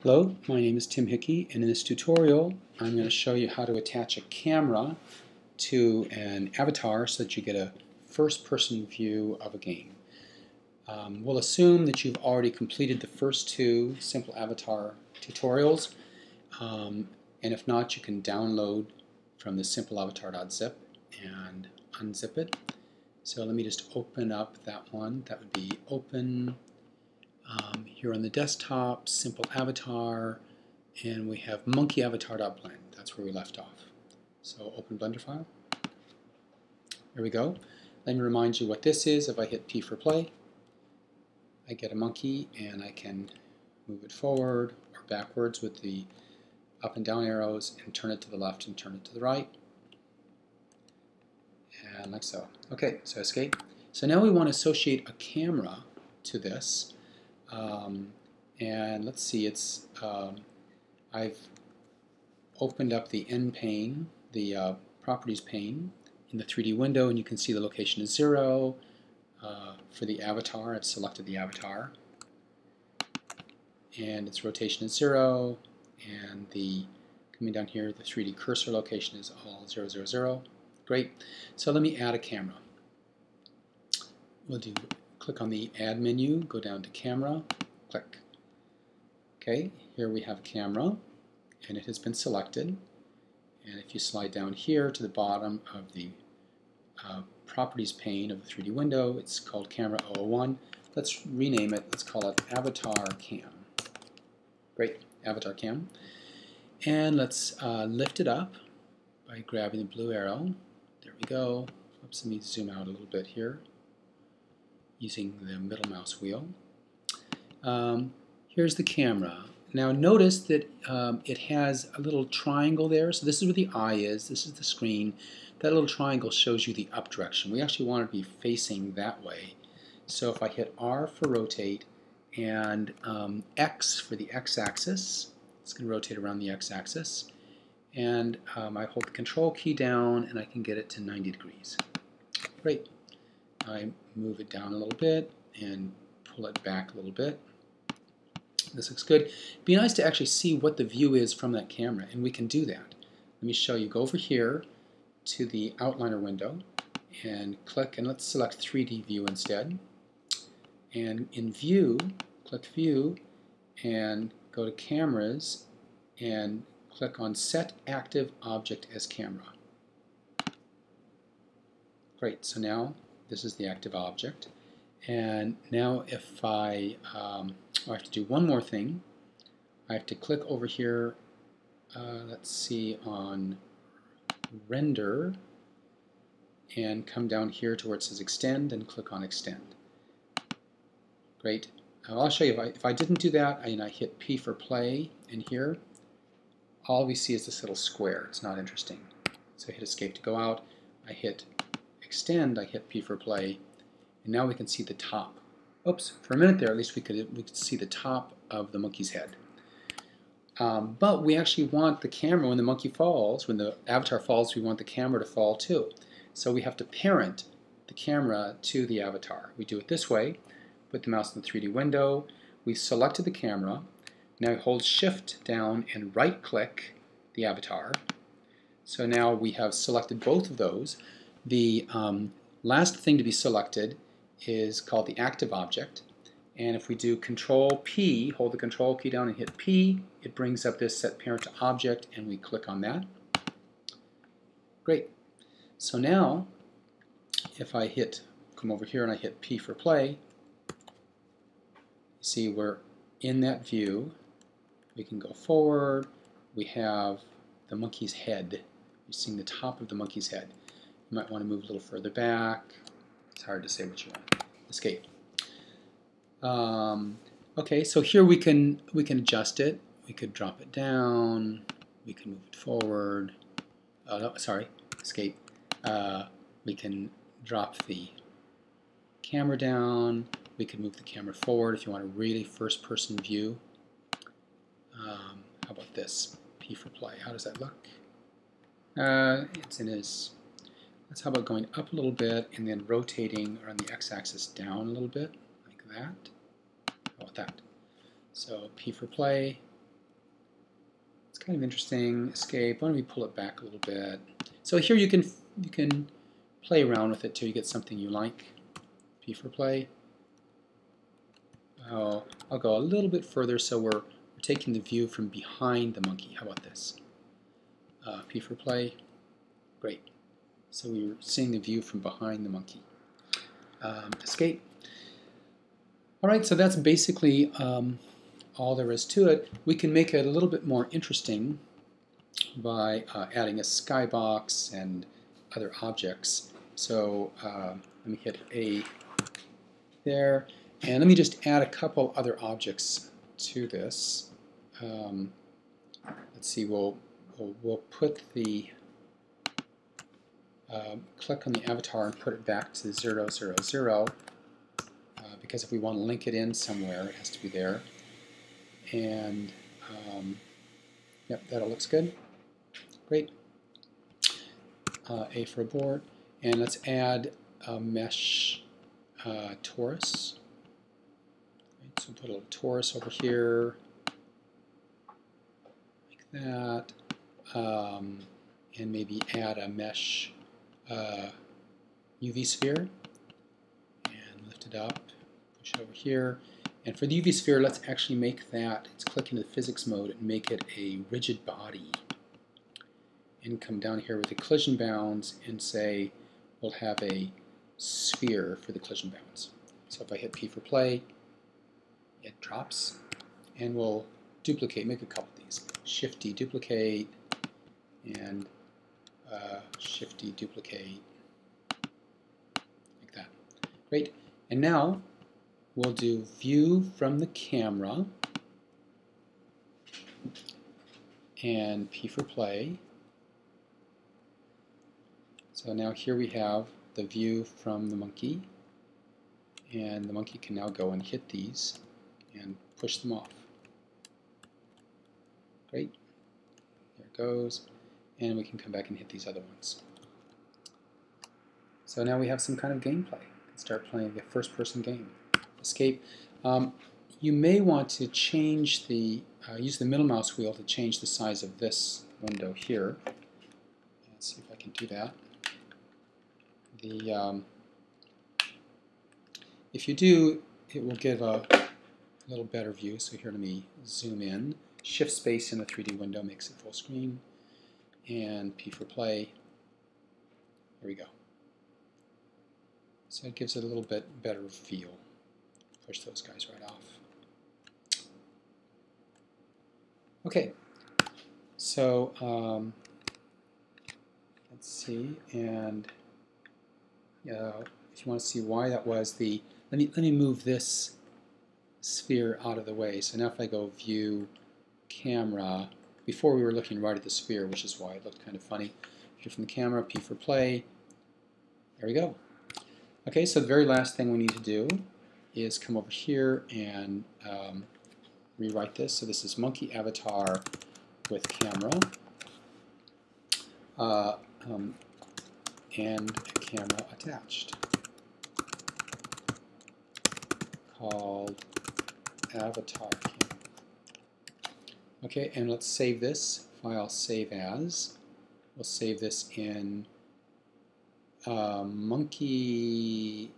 Hello, my name is Tim Hickey, and in this tutorial I'm going to show you how to attach a camera to an avatar so that you get a first-person view of a game. We'll assume that you've already completed the first two simple avatar tutorials, and if not, you can download from the simpleavatar.zip and unzip it. So let me just open up that one. That would be open. Here on the desktop, simple avatar, and we have monkeyavatar.blend. That's where we left off. So open Blender file. There we go. Let me remind you what this is. If I hit P for play, I get a monkey, and I can move it forward or backwards with the up and down arrows and turn it to the left and turn it to the right. And like so. Okay, so escape. So now we want to associate a camera to this. And let's see, I've opened up the N pane, the properties pane in the 3D window, and you can see the location is 0. For the avatar, I've selected the avatar, and its rotation is 0, and coming down here, the 3D cursor location is all 0, 0, 0. Great. So let me add a camera. We'll click on the Add menu, go down to Camera, click. Okay, here we have a camera, and it has been selected. And if you slide down here to the bottom of the Properties pane of the 3D window, it's called Camera 001. Let's rename it. Let's call it Avatar Cam. Great, Avatar Cam. And let's lift it up by grabbing the blue arrow. There we go. Oops, let me zoom out a little bit here using the middle mouse wheel. Here's the camera. Now notice that it has a little triangle there. So this is where the eye is. This is the screen. That little triangle shows you the up direction. We actually want it to be facing that way. So if I hit R for rotate and X for the x-axis, it's going to rotate around the x-axis. And I hold the control key down and I can get it to 90 degrees. Great. I move it down a little bit and pull it back a little bit. This looks good. It'd be nice to actually see what the view is from that camera, and we can do that. Let me show you. Go over here to the outliner window and click, and let's select 3D view instead. And in view, click view and go to cameras and click on set active object as camera. Great, so now this is the active object. And now if I have to do one more thing. I have to click over here, let's see, on render, and come down here to where it says extend and click on extend. Great. I'll show you if I didn't do that, and I hit P for play in here, all we see is this little square. It's not interesting. So I hit escape to go out, I hit extend, I hit P for play, and now we can see the top. Oops, for a minute there at least we could see the top of the monkey's head. But we actually want the camera, when the monkey falls, when the avatar falls, we want the camera to fall too. So we have to parent the camera to the avatar. We do it this way. Put the mouse in the 3D window. We've selected the camera. Now hold Shift down and right click the avatar. So now we have selected both of those. The last thing to be selected is called the active object, and if we do Control P, hold the Control key down and hit P, it brings up this set parent to object, and we click on that. Great. So now if I come over here and I hit P for play, you see we're in that view. We can go forward. We have the monkey's head. You're seeing the top of the monkey's head. You might want to move a little further back. It's hard to say what you want. Escape. Okay, so here we can adjust it. We could drop it down. We can move it forward. No, sorry, escape. We can drop the camera down. We can move the camera forward if you want a really first-person view. How about this? P for play. How does that look? It's in his. How about going up a little bit and then rotating around the x-axis down a little bit, like that. How about that? So P for play, kind of interesting. Escape. Why don't we pull it back a little bit? So here you can play around with it till you get something you like. P for play. I'll go a little bit further, so we're taking the view from behind the monkey. How about this? P for play. Great. So we're seeing the view from behind the monkey. Escape. All right, so that's basically all there is to it. We can make it a little bit more interesting by adding a skybox and other objects. So let me hit A there, and let me just add a couple other objects to this. Let's see, we'll put the click on the avatar and put it back to 0, 0, 0, because if we want to link it in somewhere, it has to be there. And yep, that all looks good. Great. A for abort, and let's add a mesh torus. Right, so put a little torus over here, like that, and maybe add a mesh UV sphere, and lift it up, push it over here. And for the UV sphere, let's actually make that, let's click into the physics mode and make it a rigid body. And come down here with the collision bounds and say we'll have a sphere for the collision bounds. So if I hit P for play, it drops, and we'll duplicate, make a couple of these. Shift D duplicate, and Shift D duplicate, like that. Great. And now we'll do view from the camera, and P for play. So now here we have the view from the monkey, and the monkey can now go and hit these and push them off. Great. There it goes. And we can come back and hit these other ones. So now we have some kind of gameplay. We can start playing a first-person game. Escape. You may want to change the, use the middle mouse wheel to change the size of this window here. Let's see if I can do that. If you do, it will give a little better view. So here, let me zoom in. Shift space in the 3D window makes it full screen. And P for play. Here we go. So it gives it a little bit better feel. Push those guys right off. Okay. So let's see, and if you want to see why that was, let me move this sphere out of the way. So now if I go view camera, before we were looking right at the sphere, which is why it looked kind of funny. View from the camera, P for play. There we go. Okay, so the very last thing we need to do is come over here and rewrite this. So this is monkey avatar with camera, and a camera attached called avatar camera. Okay, and let's save this file, save as. We'll save this in monkey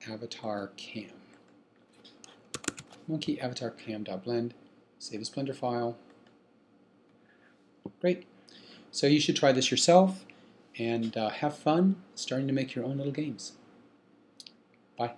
avatar cam. Monkey avatar cam.blend. Save as Blender file. Great. So you should try this yourself and have fun starting to make your own little games. Bye.